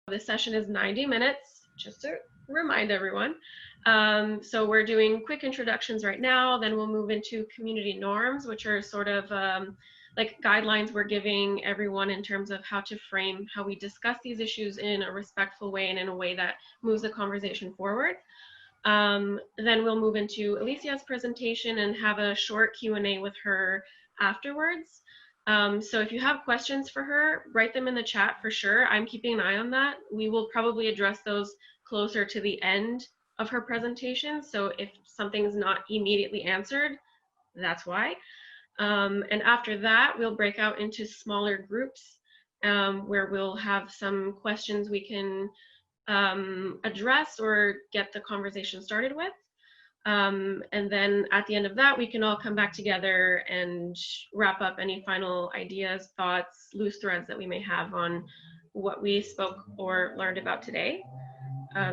This session is 90 minutes, just to remind everyone. So we're doing quick introductions right now, then we'll move into community norms, which are sort of like guidelines we're giving everyone in terms of how to frame how we discuss these issues in a respectful way and in a way that moves the conversation forward. Then we'll move into Alicia's presentation and have a short Q&A with her afterwards. So if you have questions for her, write them in the chat for sure. I'm keeping an eye on that. We will probably address those closer to the end of her presentation. So if something's not immediately answered, that's why. And after that, we'll break out into smaller groups where we'll have some questions we can address or get the conversation started with. And then at the end of that, we can all come back together and wrap up any final ideas, thoughts, loose threads that we may have on what we spoke or learned about today.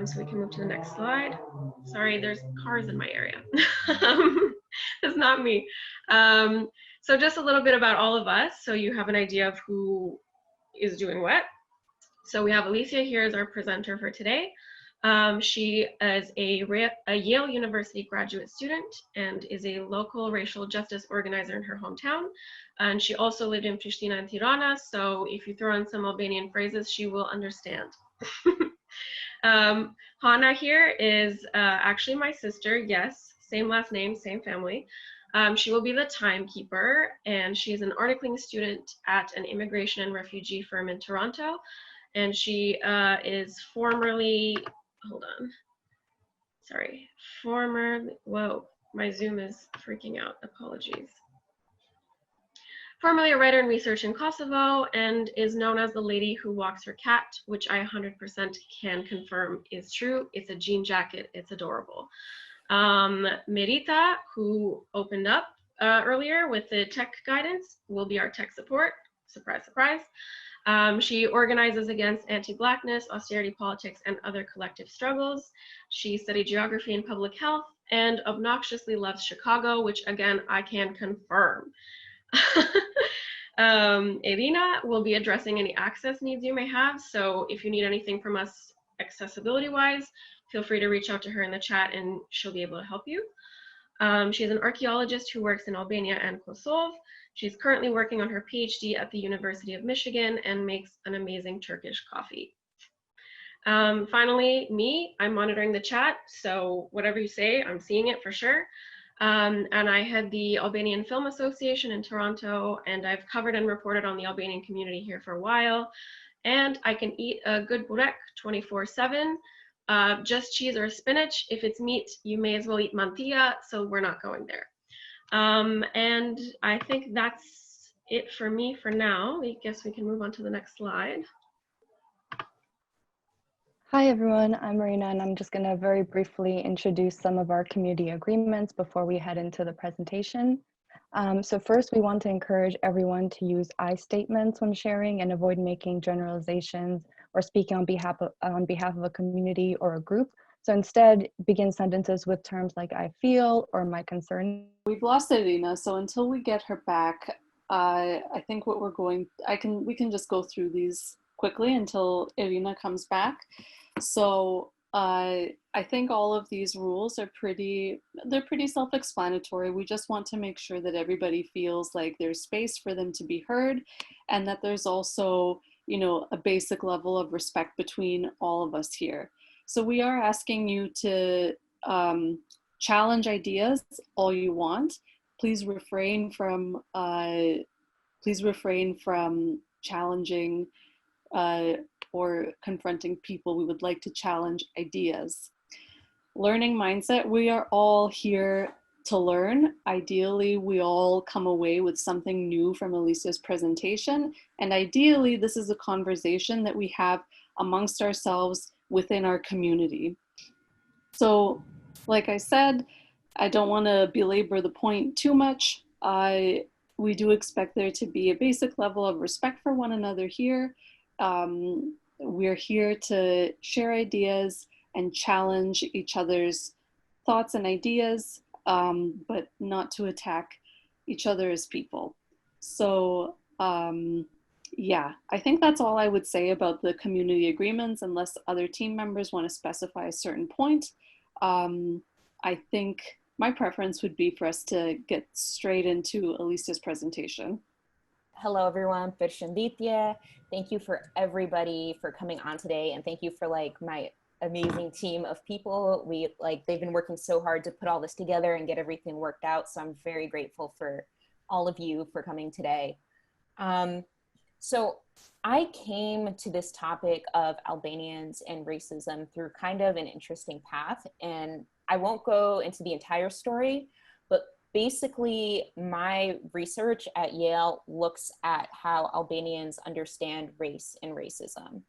So we can move to the next slide. Sorry, there's cars in my area. It's not me. So just a little bit about all of us, so you have an idea of who is doing what. So we have Alicia here as our presenter for today. She is a Yale University graduate student and is a local racial justice organizer in her hometown. And she also lived in Pristina and Tirana, so if you throw in some Albanian phrases, she will understand. Hana here is actually my sister, yes, same last name, same family. She will be the timekeeper, and she is an articling student at an immigration and refugee firm in Toronto. And she is formerly, hold on, sorry, whoa, my Zoom is freaking out, apologies. Formerly a writer and researcher in Kosovo, and is known as the lady who walks her cat, which I 100% can confirm is true. It's a jean jacket, it's adorable. Merita, who opened up earlier with the tech guidance, will be our tech support, surprise, surprise. She organizes against anti-Blackness, austerity politics, and other collective struggles. She studied geography and public health and obnoxiously loves Chicago, which again, I can confirm. Irina will be addressing any access needs you may have. So if you need anything from us accessibility-wise, feel free to reach out to her in the chat and she'll be able to help you. She's an archaeologist who works in Albania and Kosovo. She's currently working on her PhD at the University of Michigan and makes an amazing Turkish coffee. Finally, me, I'm monitoring the chat, so whatever you say, I'm seeing it for sure. And I head the Albanian Film Association in Toronto, and I've covered and reported on the Albanian community here for a while. And I can eat a good burek 24/7. Just cheese or spinach. If it's meat, you may as well eat mantilla, so we're not going there. And I think that's it for me for now. I guess we can move on to the next slide. Hi everyone, I'm Marina, and I'm just going to very briefly introduce some of our community agreements before we head into the presentation. So first, we want to encourage everyone to use I statements when sharing and avoid making generalizations or speaking on behalf of a community or a group. So instead, begin sentences with terms like I feel or my concern. We've lost Irina, so until we get her back, I think what we're going, we can just go through these quickly until Irina comes back. So I think all of these rules are pretty self-explanatory. We just want to make sure that everybody feels like there's space for them to be heard, and that there's also, you know, a basic level of respect between all of us here. So we are asking you to challenge ideas all you want. Please refrain from challenging or confronting people. We would like to challenge ideas. Learning mindset, we are all here to learn. Ideally, we all come away with something new from Alicia's presentation. And ideally, this is a conversation that we have amongst ourselves within our community. So, like I said, I don't want to belabor the point too much. We do expect there to be a basic level of respect for one another here. We're here to share ideas and challenge each other's thoughts and ideas, but not to attack each other as people. So Yeah, I think that's all I would say about the community agreements, unless other team members want to specify a certain point. I think my preference would be for us to get straight into Alicia's presentation. Hello everyone, Pirshinditya. Thank you for everybody for coming on today, and thank you for like my amazing team of people. They've been working so hard to put all this together and get everything worked out. So I'm very grateful for all of you for coming today. So I came to this topic of Albanians and racism through kind of an interesting path, and I won't go into the entire story, but basically my research at Yale looks at how Albanians understand race and racism.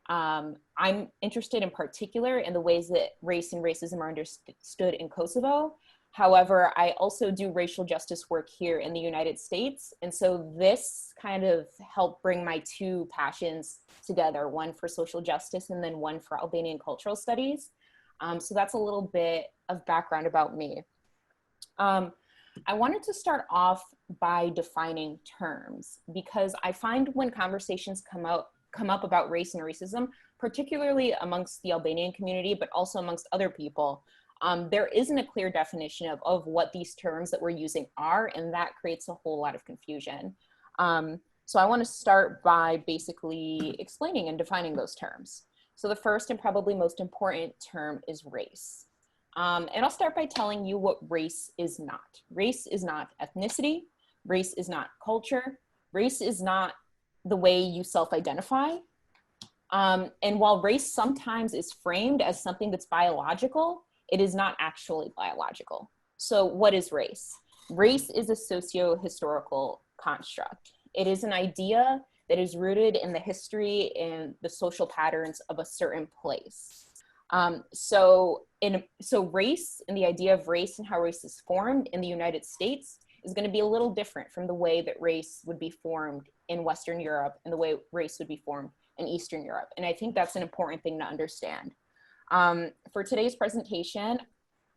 I'm interested in particular in the ways that race and racism are understood in Kosovo. However, I also do racial justice work here in the United States. And so this kind of helped bring my two passions together, one for social justice and then one for Albanian cultural studies. So that's a little bit of background about me. I wanted to start off by defining terms, because I find when conversations come up about race and racism, particularly amongst the Albanian community, but also amongst other people, there isn't a clear definition of what these terms that we're using are, and that creates a whole lot of confusion. So I want to start by basically explaining and defining those terms. So the first and probably most important term is race. And I'll start by telling you what race is not. Race is not ethnicity. Race is not culture. Race is not the way you self-identify. And while race sometimes is framed as something that's biological, it is not actually biological. So what is race? Race is a socio-historical construct. It is an idea that is rooted in the history and the social patterns of a certain place. So race and the idea of race and how race is formed in the United States is going to be a little different from the way that race would be formed in Western Europe and the way race would be formed in Eastern Europe. And I think that's an important thing to understand. For today's presentation,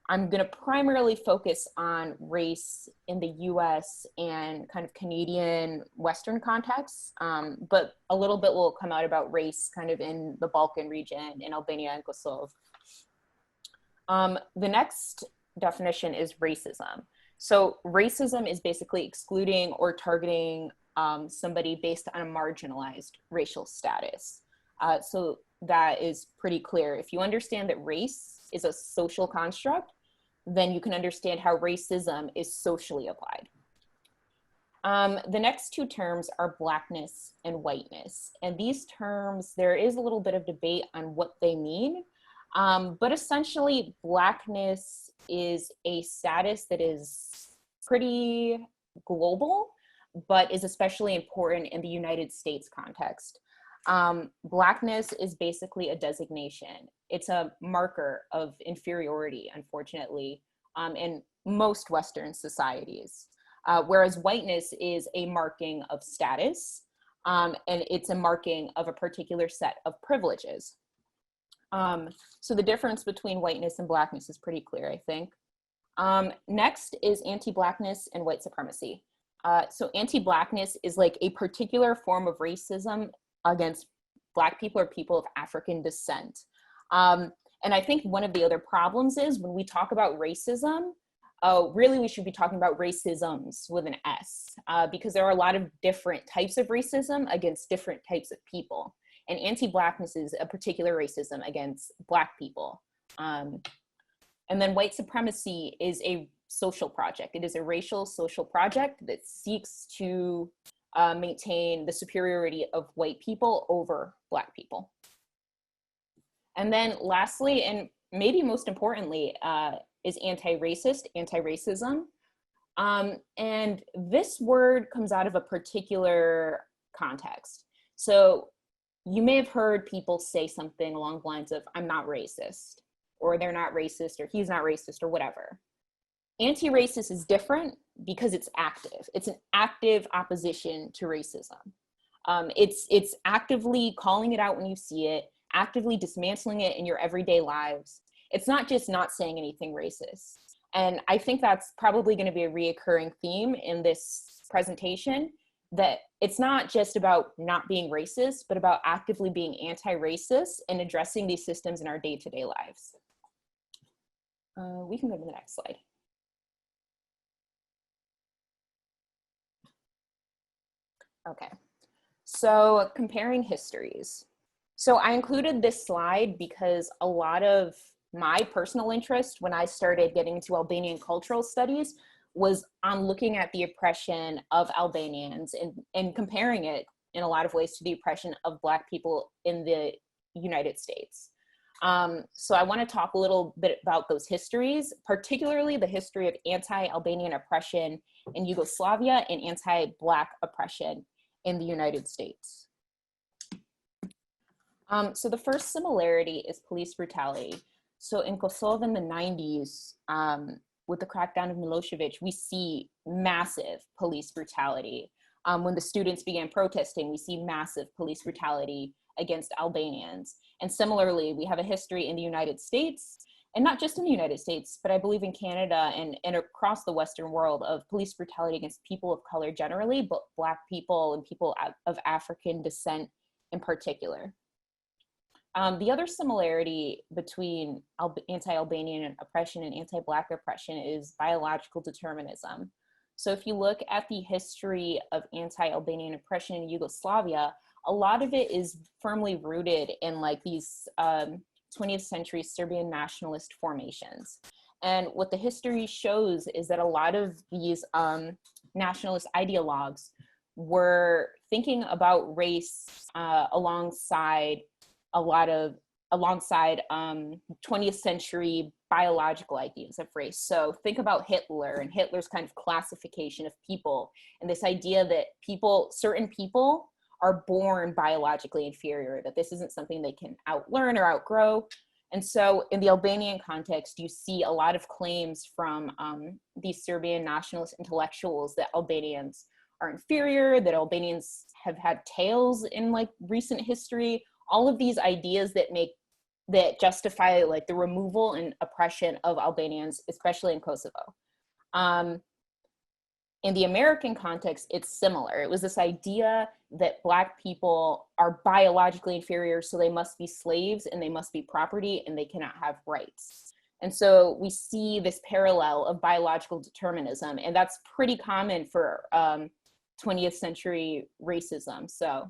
I'm going to primarily focus on race in the US and kind of Canadian Western contexts, but a little bit will come out about race kind of in the Balkan region, in Albania and Kosovo. The next definition is racism. So racism is basically excluding or targeting somebody based on a marginalized racial status. So that is pretty clear. If you understand that race is a social construct, then you can understand how racism is socially applied. The next two terms are blackness and whiteness. And these terms, there is a little bit of debate on what they mean, but essentially blackness is a status that is pretty global, but is especially important in the United States context. Blackness is basically a designation. It's a marker of inferiority, unfortunately, in most Western societies. Whereas whiteness is a marking of status, and it's a marking of a particular set of privileges. So the difference between whiteness and blackness is pretty clear, I think. Next is anti-blackness and white supremacy. So anti-blackness is like a particular form of racism against Black people or people of African descent. And I think one of the other problems is when we talk about racism, really we should be talking about racisms with an S, because there are a lot of different types of racism against different types of people. And anti-Blackness is a particular racism against Black people. And then white supremacy is a social project. It is a racial social project that seeks to maintain the superiority of white people over Black people. And then lastly, and maybe most importantly, is anti-racist, anti-racism. And this word comes out of a particular context. So you may have heard people say something along the lines of, I'm not racist, or they're not racist, or he's not racist, or whatever. Anti-racist is different because it's active. It's an active opposition to racism. It's actively calling it out when you see it, actively dismantling it in your everyday lives. It's not just not saying anything racist. And I think that's probably going to be a reoccurring theme in this presentation, that it's not just about not being racist, but about actively being anti-racist and addressing these systems in our day-to-day lives. We can go to the next slide. Okay, so comparing histories. So I included this slide because a lot of my personal interest when I started getting into Albanian cultural studies was on looking at the oppression of Albanians and comparing it in a lot of ways to the oppression of Black people in the United States. So I want to talk a little bit about those histories, particularly the history of anti-Albanian oppression in Yugoslavia and anti-Black oppression in the United States. So the first similarity is police brutality. So in Kosovo in the 90s, with the crackdown of Milosevic, we see massive police brutality. When the students began protesting, we see massive police brutality against Albanians. And similarly, we have a history in the United States, and not just in the United States, but I believe in Canada and across the Western world, of police brutality against people of color generally, but Black people and people of African descent in particular. The other similarity between anti-Albanian oppression and anti-Black oppression is biological determinism. So if you look at the history of anti-Albanian oppression in Yugoslavia, a lot of it is firmly rooted in like these 20th century Serbian nationalist formations. And what the history shows is that a lot of these nationalist ideologues were thinking about race alongside 20th century biological ideas of race. So think about Hitler and Hitler's kind of classification of people, and this idea that certain people are born biologically inferior, that this isn't something they can outlearn or outgrow. And so in the Albanian context, you see a lot of claims from these Serbian nationalist intellectuals that Albanians are inferior, that Albanians have had tails in like recent history, all of these ideas that justify like the removal and oppression of Albanians, especially in Kosovo. In the American context, it's similar. It was this idea that Black people are biologically inferior, so they must be slaves and they must be property and they cannot have rights. And so we see this parallel of biological determinism, and that's pretty common for 20th century racism. So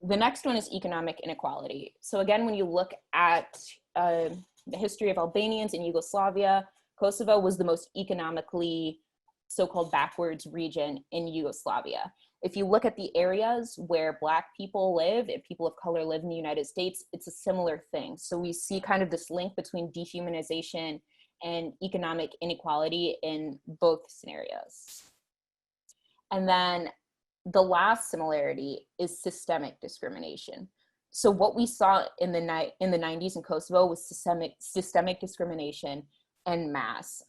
the next one is economic inequality. So again, when you look at the history of Albanians in Yugoslavia, Kosovo was the most economically so-called backwards region in Yugoslavia. If you look at the areas where Black people live and people of color live in the United States, it's a similar thing. So we see kind of this link between dehumanization and economic inequality in both scenarios. And then the last similarity is systemic discrimination. So what we saw in the 90s in Kosovo was systemic discrimination en masse.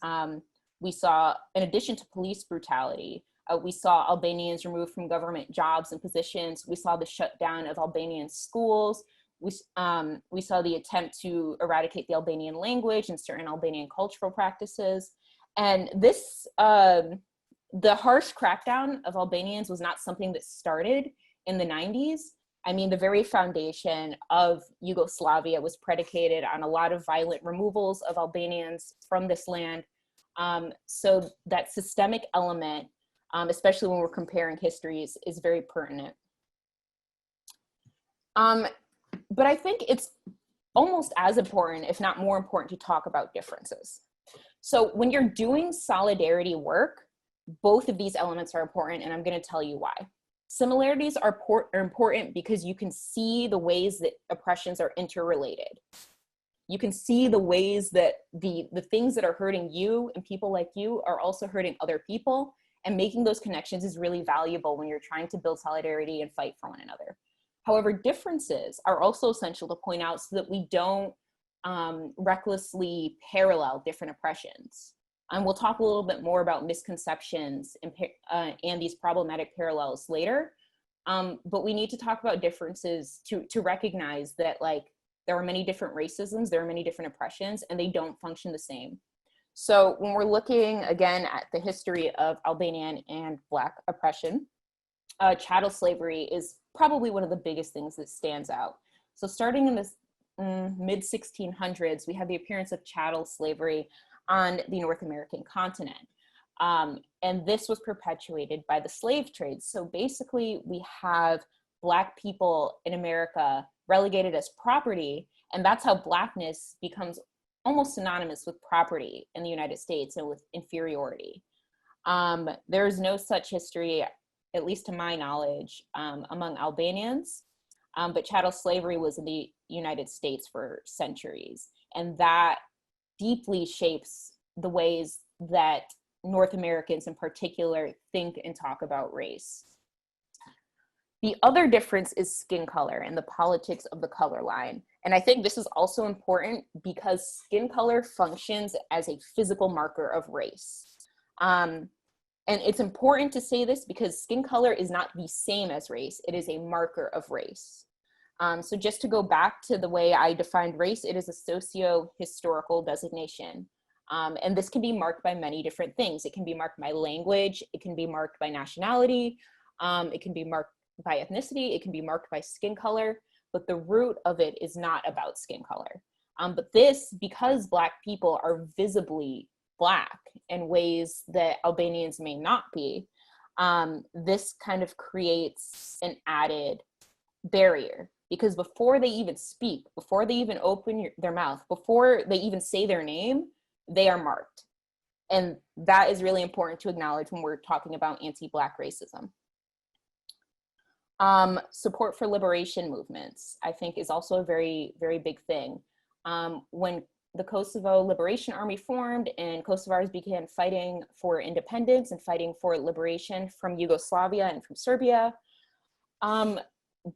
We saw, in addition to police brutality, we saw Albanians removed from government jobs and positions. We saw the shutdown of Albanian schools. We saw the attempt to eradicate the Albanian language and certain Albanian cultural practices. And this, the harsh crackdown of Albanians was not something that started in the 90s. I mean, the very foundation of Yugoslavia was predicated on a lot of violent removals of Albanians from this land. So that systemic element, especially when we're comparing histories, is very pertinent. But I think it's almost as important, if not more important, to talk about differences. So when you're doing solidarity work, both of these elements are important, and I'm going to tell you why. Similarities are important because you can see the ways that oppressions are interrelated. You can see the ways that the things that are hurting you and people like you are also hurting other people, and making those connections is really valuable when you're trying to build solidarity and fight for one another. However, differences are also essential to point out so that we don't recklessly parallel different oppressions. And we'll talk a little bit more about misconceptions and these problematic parallels later. But we need to talk about differences to recognize that, like, there are many different racisms, there are many different oppressions, and they don't function the same. So when we're looking again at the history of Albanian and Black oppression, chattel slavery is probably one of the biggest things that stands out. So starting in the mid 1600s, we have the appearance of chattel slavery on the North American continent. And this was perpetuated by the slave trade. So basically we have Black people in America relegated as property, and that's how Blackness becomes almost synonymous with property in the United States and with inferiority. There is no such history, at least to my knowledge, among Albanians, but chattel slavery was in the United States for centuries, and that deeply shapes the ways that North Americans in particular think and talk about race. The other difference is skin color and the politics of the color line. And I think this is also important because skin color functions as a physical marker of race. And it's important to say this because skin color is not the same as race. It is a marker of race. So just to go back to the way I defined race, it is a socio-historical designation. And this can be marked by many different things. It can be marked by language. It can be marked by nationality. It can be marked by ethnicity. It can be marked by skin color, but the root of it is not about skin color. But this, because Black people are visibly Black in ways that Albanians may not be, this kind of creates an added barrier, because before they even speak, before they even open their mouth, before they even say their name, they are marked. And that is really important to acknowledge when we're talking about anti-Black racism. Support for liberation movements, I think, is also a very, very big thing. When the Kosovo Liberation Army formed and Kosovars began fighting for independence and fighting for liberation from Yugoslavia and from Serbia,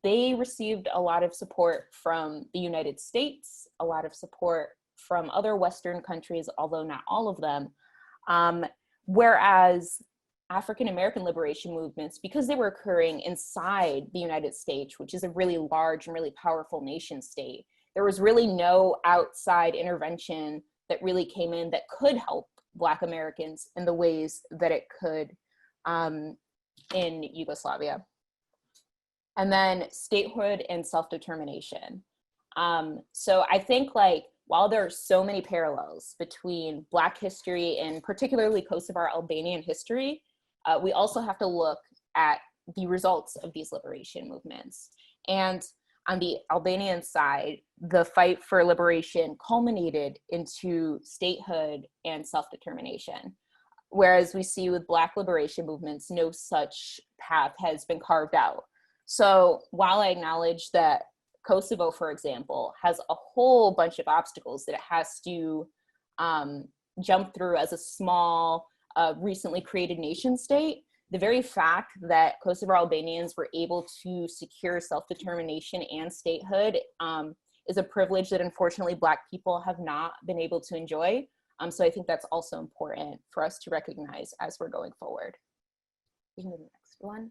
they received a lot of support from the United States, a lot of support from other Western countries, although not all of them. Whereas African-American liberation movements, because they were occurring inside the United States, which is a really large and really powerful nation state, there was really no outside intervention that really came in that could help Black Americans in the ways that it could in Yugoslavia. And then statehood and self-determination. So I think, like, while there are so many parallels between Black history and particularly Kosovar Albanian history, we also have to look at the results of these liberation movements. And on the Albanian side, the fight for liberation culminated into statehood and self-determination. Whereas we see with Black liberation movements, no such path has been carved out. So while I acknowledge that Kosovo, for example, has a whole bunch of obstacles that it has to jump through as a small, recently created nation state, the very fact that Kosovar Albanians were able to secure self-determination and statehood is a privilege that unfortunately Black people have not been able to enjoy. So I think that's also important for us to recognize as we're going forward. We can go to the next one.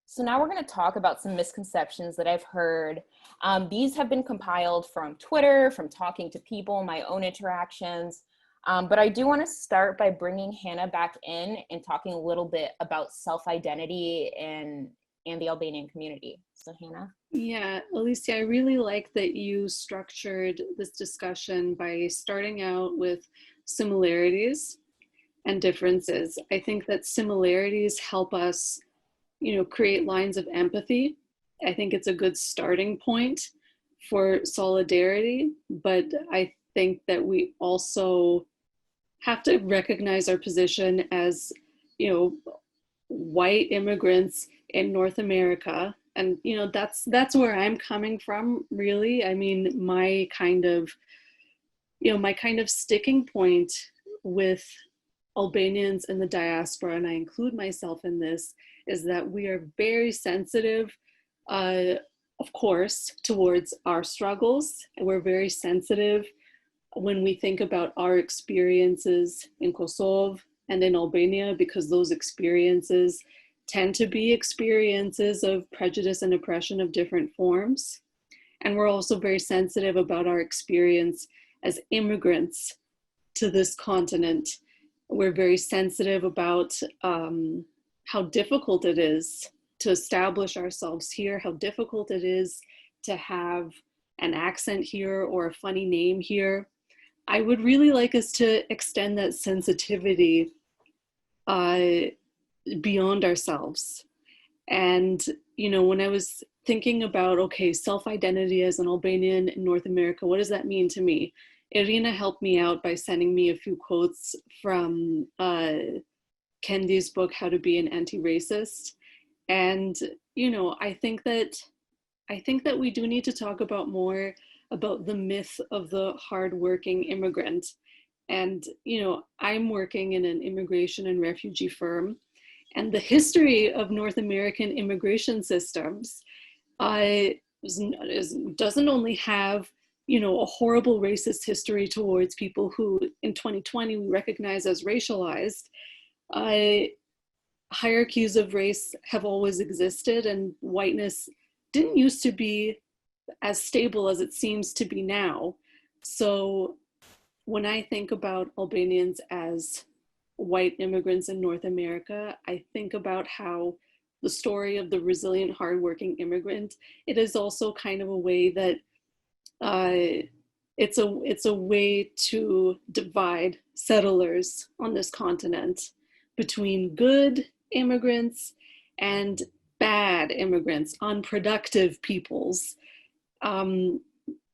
So now we're going to talk about some misconceptions that I've heard. These have been compiled from Twitter, from talking to people, my own interactions. But I do want to start by bringing Hannah back in and talking a little bit about self-identity and the Albanian community. So Hannah? Yeah, Alicia, I really like that you structured this discussion by starting out with similarities and differences. I think that similarities help us, create lines of empathy. I think it's a good starting point for solidarity, but I think that we also have to recognize our position as, white immigrants in North America. And, that's where I'm coming from, really. I mean, my kind of sticking point with Albanians in the diaspora, and I include myself in this, is that we are very sensitive, of course, towards our struggles. And we're very sensitive when we think about our experiences in Kosovo and in Albania, because those experiences tend to be experiences of prejudice and oppression of different forms. And we're also very sensitive about our experience as immigrants to this continent. We're very sensitive about how difficult it is to establish ourselves here, how difficult it is to have an accent here or a funny name here. I would really like us to extend that sensitivity beyond ourselves. And, you know, when I was thinking about, okay, self-identity as an Albanian in North America, what does that mean to me? Irina helped me out by sending me a few quotes from Kendi's book, How to Be an Anti-Racist. And, you know, I think that we do need to talk about more about the myth of the hardworking immigrant. And, you know, I'm working in an immigration and refugee firm, and the history of North American immigration systems doesn't only have, you know, a horrible racist history towards people who in 2020 we recognize as racialized. Hierarchies of race have always existed, and whiteness didn't used to be as stable as it seems to be now. So when I think about Albanians as white immigrants in North America, I think about how the story of the resilient, hardworking immigrant, it is also kind of a way that it's a way to divide settlers on this continent between good immigrants and bad immigrants, unproductive peoples.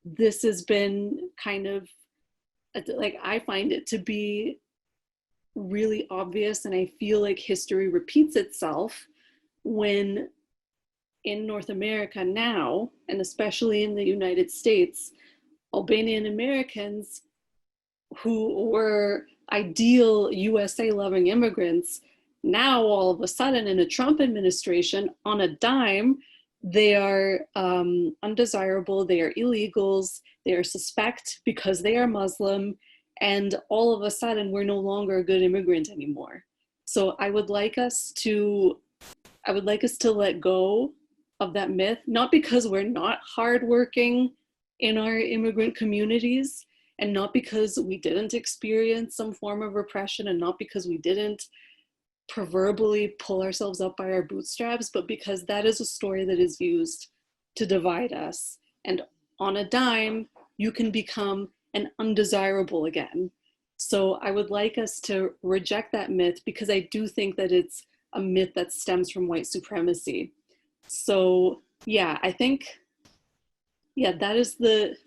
This has been kind of, like, I find it to be really obvious, and I feel like history repeats itself when in North America now, and especially in the United States, Albanian Americans who were ideal USA-loving immigrants, now all of a sudden in a Trump administration, on a dime, they are undesirable, they are illegals, they are suspect because they are Muslim, and all of a sudden we're no longer a good immigrant anymore. So I would like us to let go of that myth, not because we're not hardworking in our immigrant communities, and not because we didn't experience some form of repression, and not because we didn't proverbially pull ourselves up by our bootstraps, but because that is a story that is used to divide us. And on a dime, you can become an undesirable again. So I would like us to reject that myth, because I do think that it's a myth that stems from white supremacy. So yeah, I think, yeah,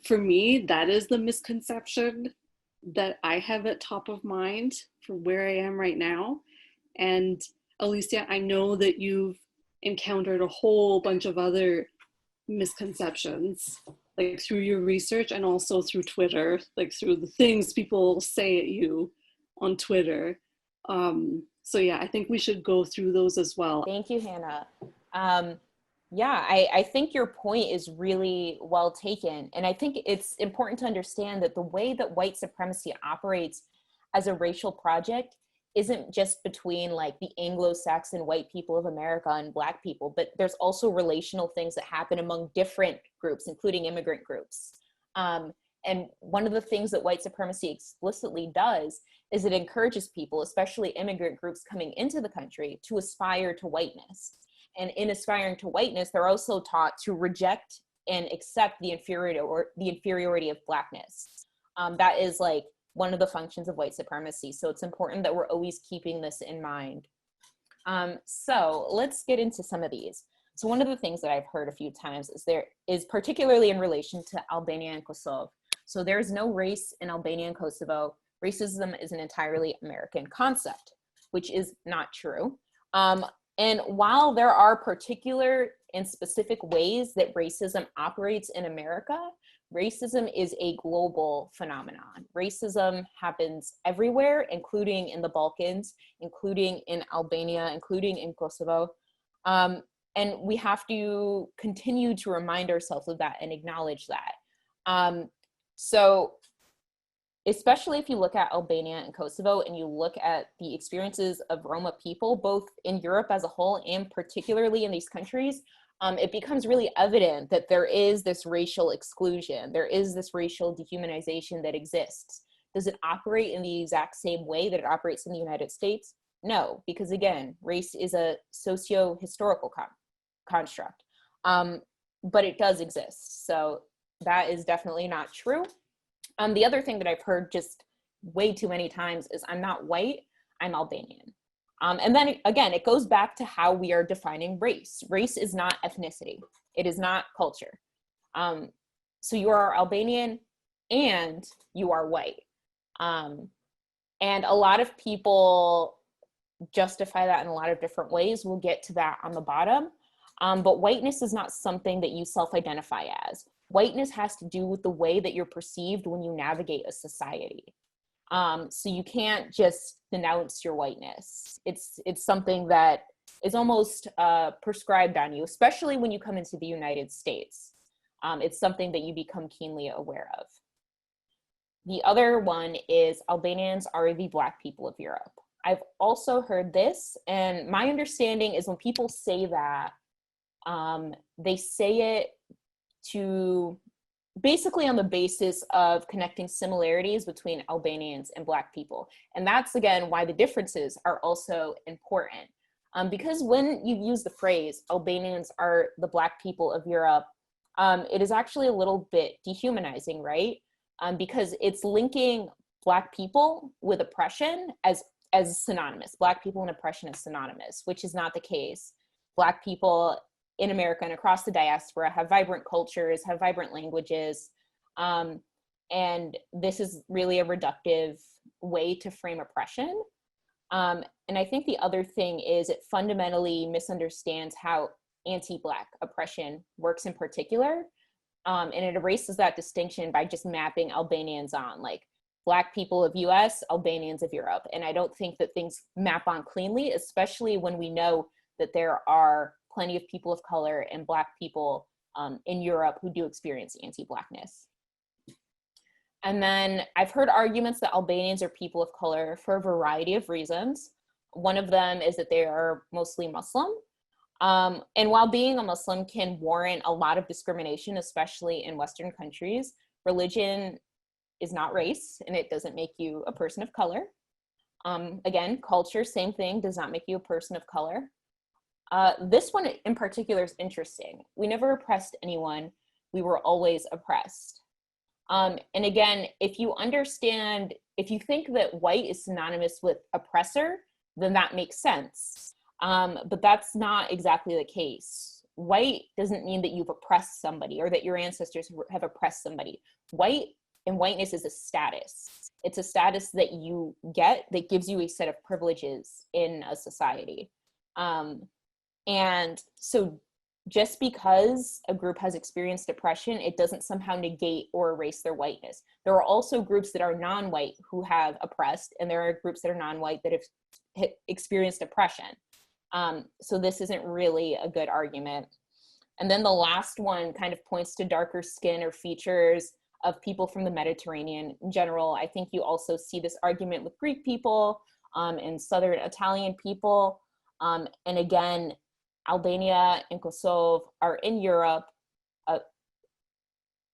for me, that is the misconception that I have at top of mind for where I am right now. And Alicia, I know that you've encountered a whole bunch of other misconceptions, like through your research and also through Twitter, like through the things people say at you on Twitter. So yeah, I think we should go through those as well. Thank you, Hannah. Yeah, I think your point is really well taken. And I think it's important to understand that the way that white supremacy operates as a racial project isn't just between like the Anglo-Saxon white people of America and Black people, but there's also relational things that happen among different groups, including immigrant groups. And one of the things that white supremacy explicitly does is it encourages people, especially immigrant groups coming into the country, to aspire to whiteness. And in aspiring to whiteness, they're also taught to reject and accept the inferiority of Blackness. That is like one of the functions of white supremacy. So it's important that we're always keeping this in mind. So let's get into some of these. So one of the things that I've heard a few times is particularly in relation to Albania and Kosovo. So there's no race in Albania and Kosovo. Racism is an entirely American concept, which is not true. And while there are particular and specific ways that racism operates in America, racism is a global phenomenon. Racism happens everywhere, including in the Balkans, including in Albania, including in Kosovo. And we have to continue to remind ourselves of that and acknowledge that. So especially if you look at Albania and Kosovo and you look at the experiences of Roma people, both in Europe as a whole and particularly in these countries, it becomes really evident that there is this racial exclusion, there is this racial dehumanization that exists. Does it operate in the exact same way that it operates in the United States? No, because again, race is a socio-historical construct, but it does exist. So that is definitely not true. The other thing that I've heard just way too many times is I'm not white, I'm Albanian. And then again, it goes back to how we are defining race. Race is not ethnicity. It is not culture. So you are Albanian and you are white. And a lot of people justify that in a lot of different ways. We'll get to that on the bottom. But whiteness is not something that you self-identify as. Whiteness has to do with the way that you're perceived when you navigate a society. So you can't just denounce your whiteness. It's something that is almost prescribed on you, especially when you come into the United States. It's something that you become keenly aware of. The other one is Albanians are the Black people of Europe. I've also heard this, and my understanding is when people say that, they say it to basically on the basis of connecting similarities between Albanians and Black people. And that's, again, why the differences are also important. Because when you use the phrase, Albanians are the Black people of Europe, it is actually a little bit dehumanizing, right? Because it's linking Black people with oppression as synonymous. Black people and oppression is synonymous, which is not the case. Black people in America and across the diaspora have vibrant cultures, have vibrant languages. And this is really a reductive way to frame oppression. And I think the other thing is it fundamentally misunderstands how anti-Black oppression works in particular. And it erases that distinction by just mapping Albanians on, like, Black people of US, Albanians of Europe. And I don't think that things map on cleanly, especially when we know that there are plenty of people of color and Black people in Europe who do experience anti-Blackness. And then I've heard arguments that Albanians are people of color for a variety of reasons. One of them is that they are mostly Muslim. And while being a Muslim can warrant a lot of discrimination, especially in Western countries, religion is not race, and it doesn't make you a person of color. Again, culture, same thing, does not make you a person of color. This one in particular is interesting. We never oppressed anyone. We were always oppressed. And again, if you think that white is synonymous with oppressor, then that makes sense. But that's not exactly the case. White doesn't mean that you've oppressed somebody or that your ancestors have oppressed somebody. White and whiteness is a status. It's a status that you get that gives you a set of privileges in a society. And so just because a group has experienced oppression, it doesn't somehow negate or erase their whiteness. There are also groups that are non-white who have oppressed, and there are groups that are non-white that have experienced oppression. So this isn't really a good argument. And then the last one kind of points to darker skin or features of people from the Mediterranean in general. I think you also see this argument with Greek people and Southern Italian people. And again, Albania and Kosovo are in Europe,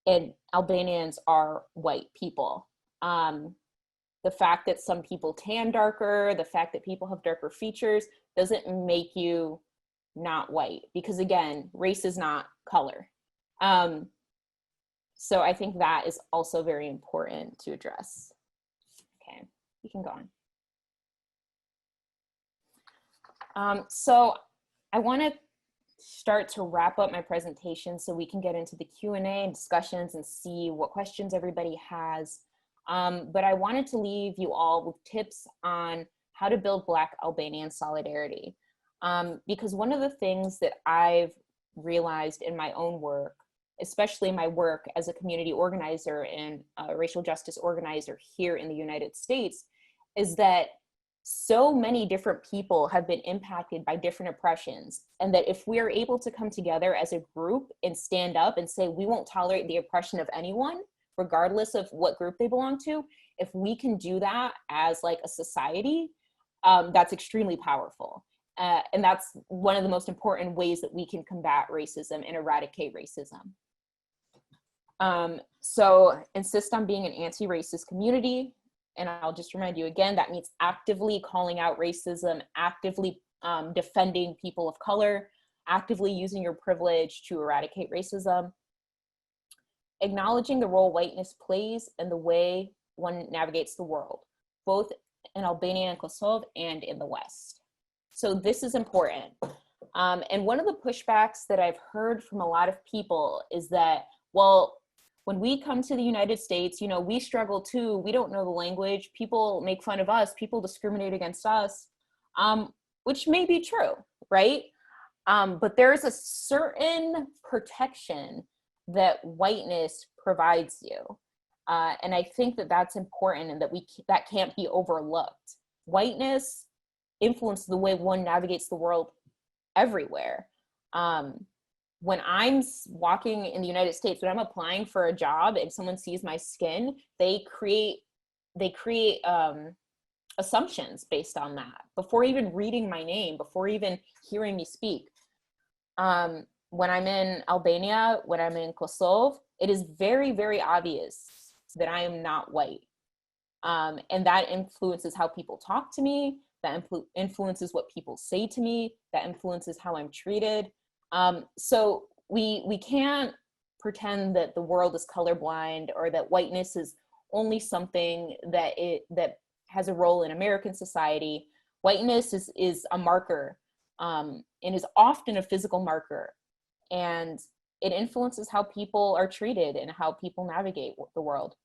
and Albanians are white people. The fact that some people tan darker, the fact that people have darker features doesn't make you not white, because again, race is not color. So I think that is also very important to address. Okay, you can go on. So I want to start to wrap up my presentation so we can get into the Q&A and discussions and see what questions everybody has. But I wanted to leave you all with tips on how to build Black Albanian solidarity. Because one of the things that I've realized in my own work, especially my work as a community organizer and a racial justice organizer here in the United States, is that so many different people have been impacted by different oppressions, and that if we are able to come together as a group and stand up and say we won't tolerate the oppression of anyone, regardless of what group they belong to, if we can do that as like a society, that's extremely powerful. And that's one of the most important ways that we can combat racism and eradicate racism. So insist on being an anti-racist community. And I'll just remind you again, that means actively calling out racism, actively defending people of color, actively using your privilege to eradicate racism, acknowledging the role whiteness plays in the way one navigates the world, both in Albania and Kosovo and in the West. So this is important. And one of the pushbacks that I've heard from a lot of people is that, well, when we come to the United States, you know, we struggle too. We don't know the language. People make fun of us. People discriminate against us, which may be true, right? But there's a certain protection that whiteness provides you. And I think that that's important and that that can't be overlooked. Whiteness influences the way one navigates the world everywhere. When I'm walking in the United States, when I'm applying for a job and someone sees my skin, they create assumptions based on that before even reading my name, before even hearing me speak. When I'm in Albania, when I'm in Kosovo, it is very, very obvious that I am not white. And that influences how people talk to me, that influences what people say to me, that influences how I'm treated. So we can't pretend that the world is colorblind or that whiteness is only something that has a role in American society. Whiteness is a marker, and is often a physical marker, and it influences how people are treated and how people navigate the world.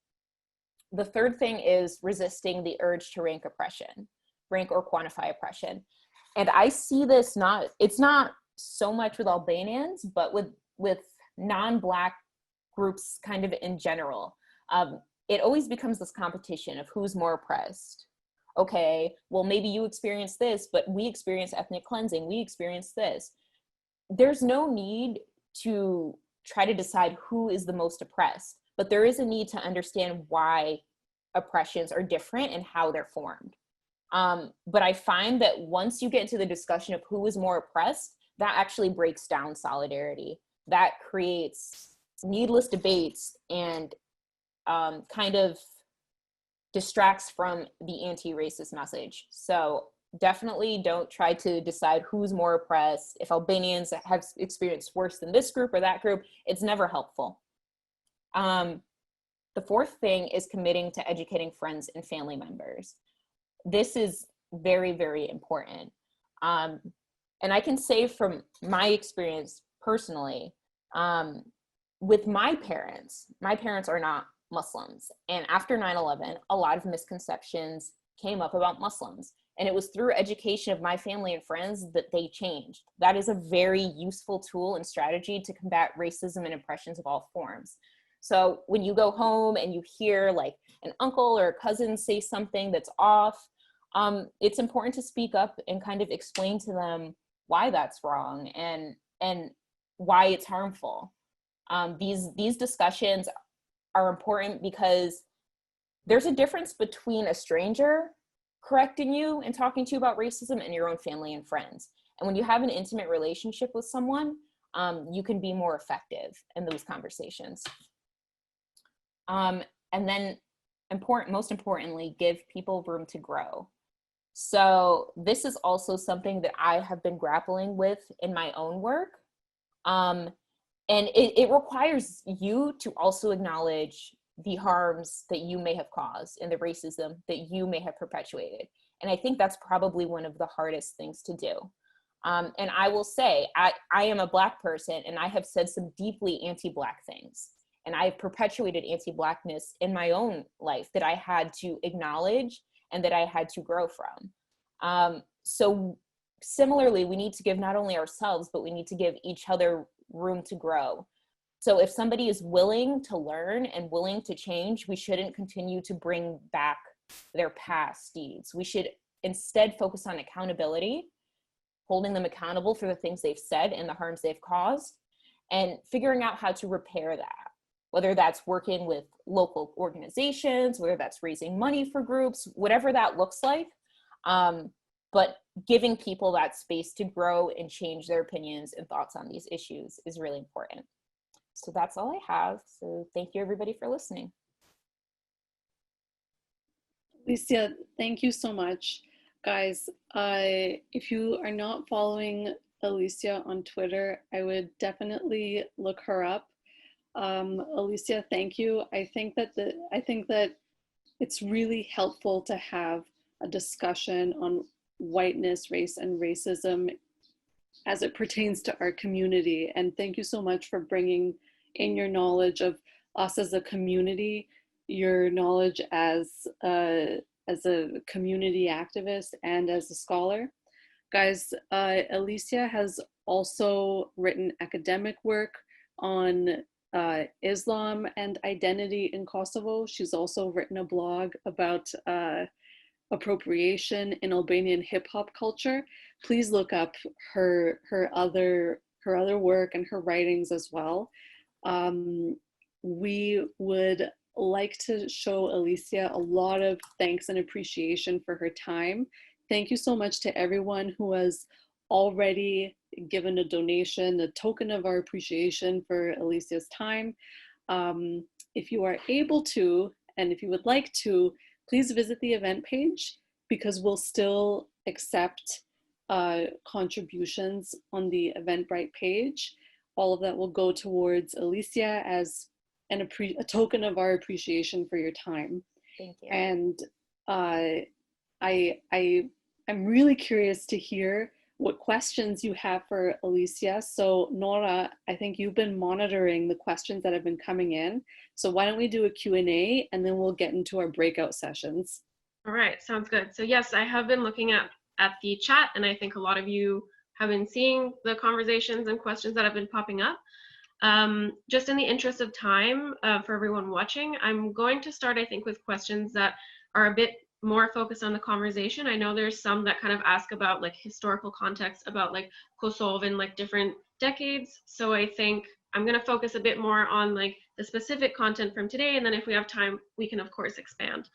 The third thing is resisting the urge to rank or quantify oppression. And I see this it's not so much with Albanians, but with non-Black groups kind of in general. It always becomes this competition of who's more oppressed. Okay, well, maybe you experience this, but we experience ethnic cleansing, we experience this. There's no need to try to decide who is the most oppressed, but there is a need to understand why oppressions are different and how they're formed. But I find that once you get into the discussion of who is more oppressed, that actually breaks down solidarity. That creates needless debates and kind of distracts from the anti-racist message. So definitely don't try to decide who's more oppressed. If Albanians have experienced worse than this group or that group, it's never helpful. The fourth thing is committing to educating friends and family members. This is very, very important. And I can say from my experience personally, with my parents are not Muslims. And after 9/11, a lot of misconceptions came up about Muslims. And it was through education of my family and friends that they changed. That is a very useful tool and strategy to combat racism and oppressions of all forms. So when you go home and you hear like an uncle or a cousin say something that's off, it's important to speak up and kind of explain to them why that's wrong and why it's harmful. These discussions are important because there's a difference between a stranger correcting you and talking to you about racism and your own family and friends. And when you have an intimate relationship with someone, you can be more effective in those conversations. And then most importantly, give people room to grow. So this is also something that I have been grappling with in my own work. And it requires you to also acknowledge the harms that you may have caused and the racism that you may have perpetuated. And I think that's probably one of the hardest things to do. And I will say, I am a Black person and I have said some deeply anti-Black things. And I've perpetuated anti-Blackness in my own life that I had to acknowledge and that I had to grow from. So similarly, we need to give not only ourselves, but we need to give each other room to grow. So if somebody is willing to learn and willing to change, we shouldn't continue to bring back their past deeds. We should instead focus on accountability, holding them accountable for the things they've said and the harms they've caused, and figuring out how to repair that, whether that's working with local organizations, whether that's raising money for groups, whatever that looks like. But giving people that space to grow and change their opinions and thoughts on these issues is really important. So that's all I have. So thank you everybody for listening. Alicia, thank you so much. Guys, if you are not following Alicia on Twitter, I would definitely look her up. Alicia, thank you. I think that it's really helpful to have a discussion on whiteness, race, and racism as it pertains to our community. And thank you so much for bringing in your knowledge of us as a community, your knowledge as a community activist and as a scholar. Guys, Alicia has also written academic work on Islam and identity in Kosovo. She's also written a blog about appropriation in Albanian hip hop culture. Please look up her other work and her writings as well. We would like to show Alicia a lot of thanks and appreciation for her time. Thank you so much to everyone who has already given a donation, a token of our appreciation for Alicia's time. If you are able to, and if you would like to, please visit the event page, because we'll still accept contributions on the Eventbrite page. All of that will go towards Alicia as a token of our appreciation for your time. Thank you. And I'm really curious to hear what questions you have for Alicia. So Nora, I think you've been monitoring the questions that have been coming in. So why don't we do a Q&A and then we'll get into our breakout sessions. All right, sounds good. So yes, I have been looking at the chat, and I think a lot of you have been seeing the conversations and questions that have been popping up. Just in the interest of time for everyone watching, I'm going to start, I think, with questions that are a bit more focused on the conversation. I know there's some that kind of ask about like historical context about like Kosovo and like different decades. So I think I'm going to focus a bit more on like the specific content from today, and then if we have time, we can of course expand.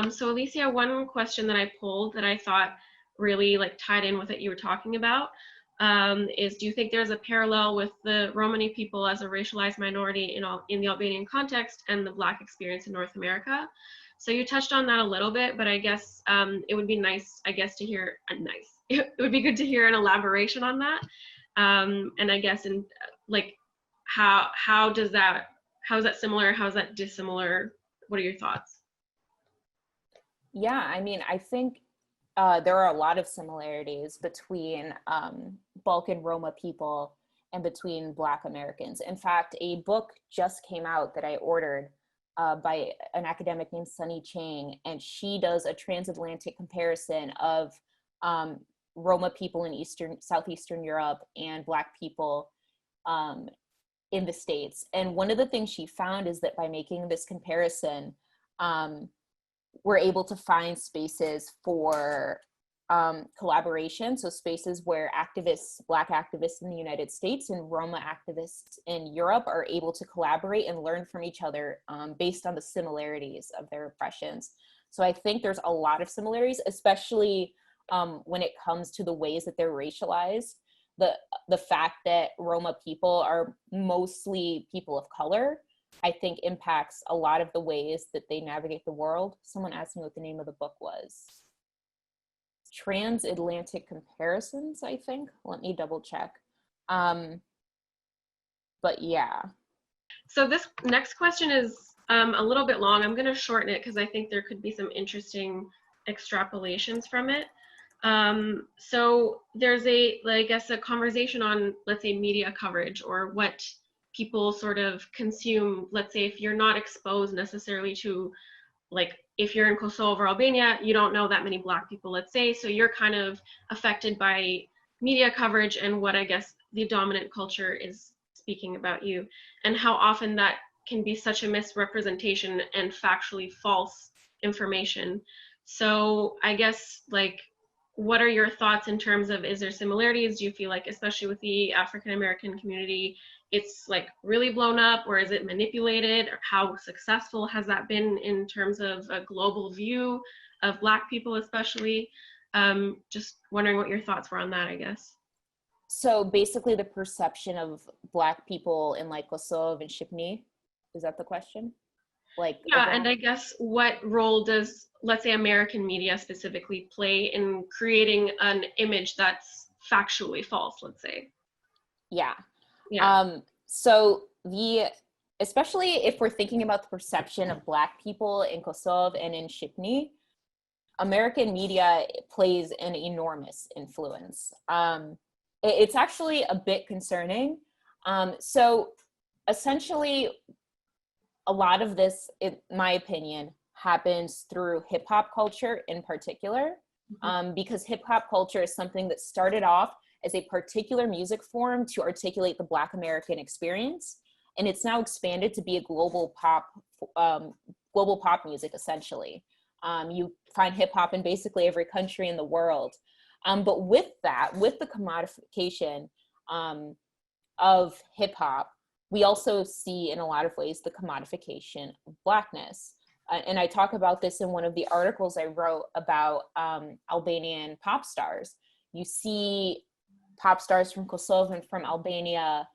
So Alicia, one question that I pulled that I thought really like tied in with what you were talking about is, do you think there's a parallel with the Romani people as a racialized minority in the Albanian context and the Black experience in North America? So you touched on that a little bit, but I guess it would be nice, I guess, to hear, it would be good to hear an elaboration on that. And I guess in like, how is that similar? How is that dissimilar? What are your thoughts? Yeah, I mean, I think there are a lot of similarities between Balkan Roma people and between Black Americans. In fact, a book just came out that I ordered by an academic named Sunny Chang, and she does a transatlantic comparison of Roma people in Southeastern Europe and Black people in the States. And one of the things she found is that by making this comparison, we're able to find spaces for collaboration. So spaces where Black activists in the United States and Roma activists in Europe are able to collaborate and learn from each other based on the similarities of their oppressions. So I think there's a lot of similarities, especially when it comes to the ways that they're racialized. The fact that Roma people are mostly people of color, I think impacts a lot of the ways that they navigate the world. Someone asked me what the name of the book was. Transatlantic Comparisons, I think. Let me double check. But yeah. So this next question is a little bit long. I'm going to shorten it because I think there could be some interesting extrapolations from it. So there's I guess a conversation on, let's say, media coverage or what people sort of consume. Let's say if you're not exposed necessarily to, like, if you're in Kosovo or Albania, you don't know that many Black people, let's say, so you're kind of affected by media coverage and what I guess the dominant culture is speaking about you, and how often that can be such a misrepresentation and factually false information. So I guess, like, what are your thoughts in terms of, is there similarities? Do you feel like, especially with the African American community, it's like really blown up, or is it manipulated? Or how successful has that been in terms of a global view of Black people especially? Just wondering what your thoughts were on that, I guess. So basically the perception of Black people in like Kosovo and Shqipni, is that the question? Like, Yeah, overall? and I guess what role does, let's say, American media specifically play in creating an image that's factually false, let's say? Yeah. Yeah. So especially if we're thinking about the perception of Black people in Kosovo and in Shqipni, American media plays an enormous influence. It's actually a bit concerning. So essentially, a lot of this, in my opinion, happens through hip hop culture in particular, because hip hop culture is something that started off as a particular music form to articulate the Black American experience, and it's now expanded to be a global pop music, essentially. You find hip hop in basically every country in the world. But with the commodification of hip hop, we also see in a lot of ways the commodification of Blackness. And I talk about this in one of the articles I wrote about Albanian pop stars. You see pop stars from Kosovo and from Albania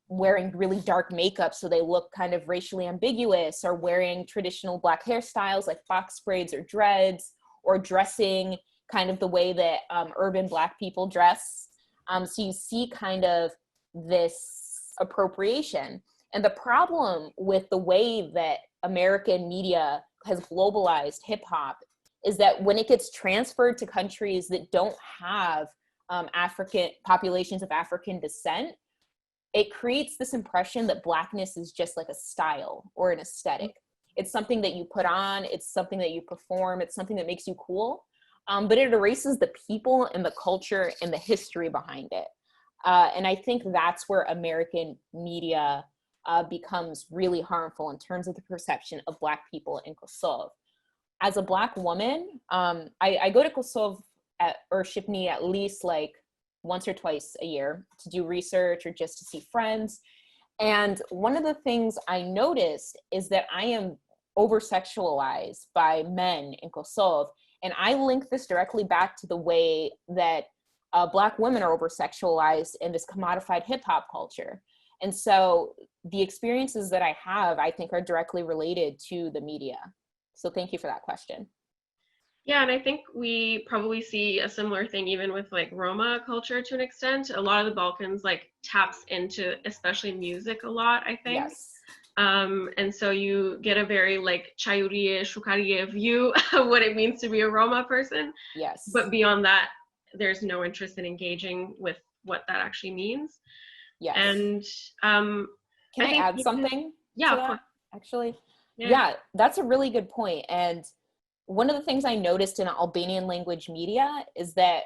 wearing really dark makeup so they look kind of racially ambiguous, or wearing traditional Black hairstyles like box braids or dreads, or dressing kind of the way that urban Black people dress. So you see kind of this appropriation. And the problem with the way that American media has globalized hip hop is that when it gets transferred to countries that don't have African populations of African descent, it creates this impression that Blackness is just like a style or an aesthetic. It's something that you put on, it's something that you perform, it's something that makes you cool, but it erases the people and the culture and the history behind it. And I think that's where American media becomes really harmful in terms of the perception of Black people in Kosovo. As a Black woman, I go to Kosovo or Shqipni at least like once or twice a year to do research or just to see friends. And one of the things I noticed is that I am over-sexualized by men in Kosovo. And I link this directly back to the way that Black women are over-sexualized in this commodified hip hop culture. And so the experiences that I have, I think, are directly related to the media. So thank you for that question. Yeah, and I think we probably see a similar thing even with like Roma culture to an extent. A lot of the Balkans like taps into especially music a lot, I think. Yes. And so you get a very like chayuriye, shukariye view of what it means to be a Roma person. Yes. But beyond that, there's no interest in engaging with what that actually means. Yes. And can I add something? Yeah, to of that, course. Actually, yeah, that's a really good point. And one of the things I noticed in Albanian language media is that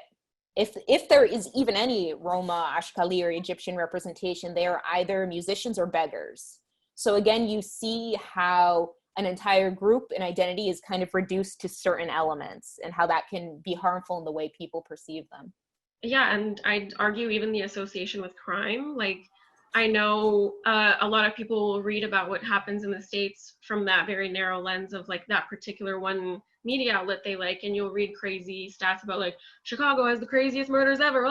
if there is even any Roma, Ashkali, or Egyptian representation, they are either musicians or beggars. So again, you see how an entire group and identity is kind of reduced to certain elements, and how that can be harmful in the way people perceive them. Yeah, and I'd argue even the association with crime. Like, I know a lot of people will read about what happens in the States from that very narrow lens of like that particular one media outlet they like, and you'll read crazy stats about like Chicago has the craziest murders ever,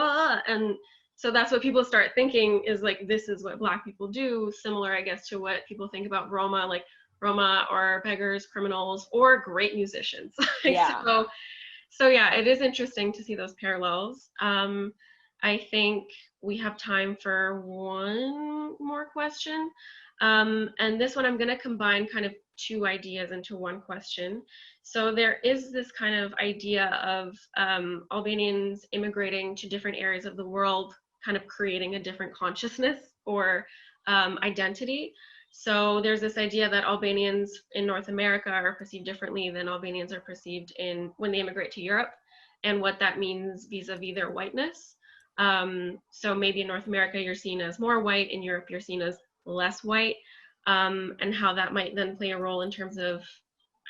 and so that's what people start thinking is like this is what Black people do, similar I guess to what people think about Roma, like Roma are beggars, criminals, or great musicians. Yeah. So yeah, it is interesting to see those parallels. I think we have time for one more question. And this one I'm going to combine kind of two ideas into one question. So there is this kind of idea of Albanians immigrating to different areas of the world, kind of creating a different consciousness or identity. So there's this idea that Albanians in North America are perceived differently than Albanians are perceived when they immigrate to Europe, and what that means vis-a-vis their whiteness. So maybe in North America you're seen as more white, in Europe you're seen as less white, and how that might then play a role in terms of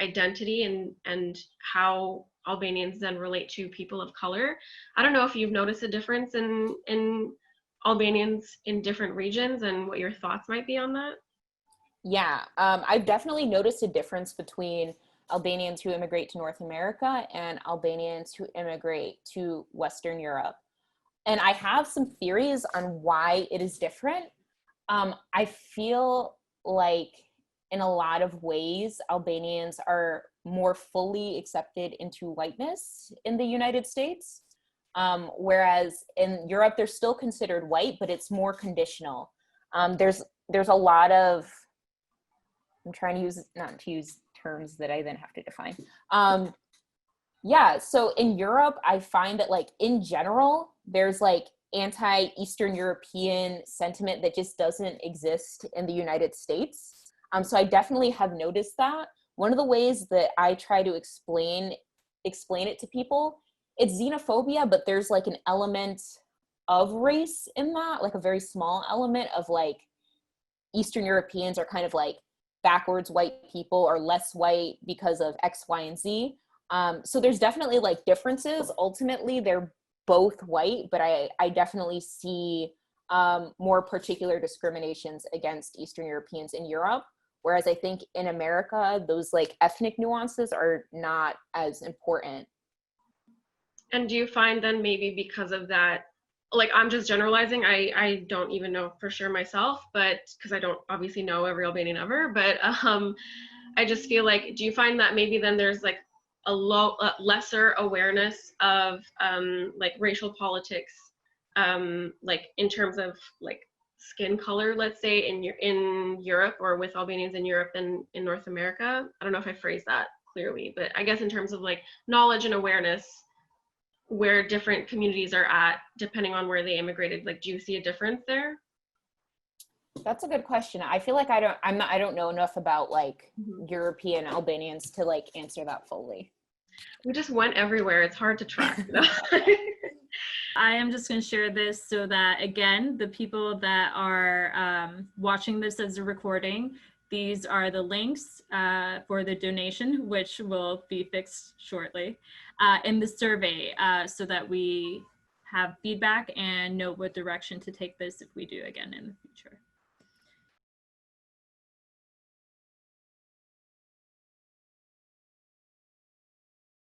identity and how Albanians then relate to people of color. I don't know if you've noticed a difference in Albanians in different regions and what your thoughts might be on that. Yeah, I've definitely noticed a difference between Albanians who immigrate to North America, and Albanians who immigrate to Western Europe. And I have some theories on why it is different. I feel like in a lot of ways, Albanians are more fully accepted into whiteness in the United States. Whereas in Europe, they're still considered white, but it's more conditional. There's a lot of, I'm trying to use, not to use terms that I then have to define. Yeah, so in Europe, I find that like in general, there's like anti-Eastern European sentiment that just doesn't exist in the United States. So I definitely have noticed that. One of the ways that I try to explain it to people, it's xenophobia, but there's like an element of race in that, like a very small element of like Eastern Europeans are kind of like backwards white people or less white because of X, Y, and Z. So there's definitely like differences. Ultimately, they're both white, but I definitely see more particular discriminations against Eastern Europeans in Europe. Whereas I think in America, those like ethnic nuances are not as important. And do you find then maybe because of that, like I'm just generalizing, I don't even know for sure myself, but because I don't obviously know every Albanian ever, but I just feel like, do you find that maybe then there's like a lesser awareness of like racial politics, like in terms of like skin color, let's say in Europe or with Albanians in Europe than in North America? I don't know if I phrased that clearly, but I guess in terms of like knowledge and awareness where different communities are at depending on where they immigrated, like do you see a difference there? That's a good question. I feel like I don't know enough about like European Albanians to like answer that fully. We just went everywhere. It's hard to track. I am just going to share this so that, again, the people that are watching this as a recording, these are the links for the donation, which will be fixed shortly, in the survey so that we have feedback and know what direction to take this if we do again in the future.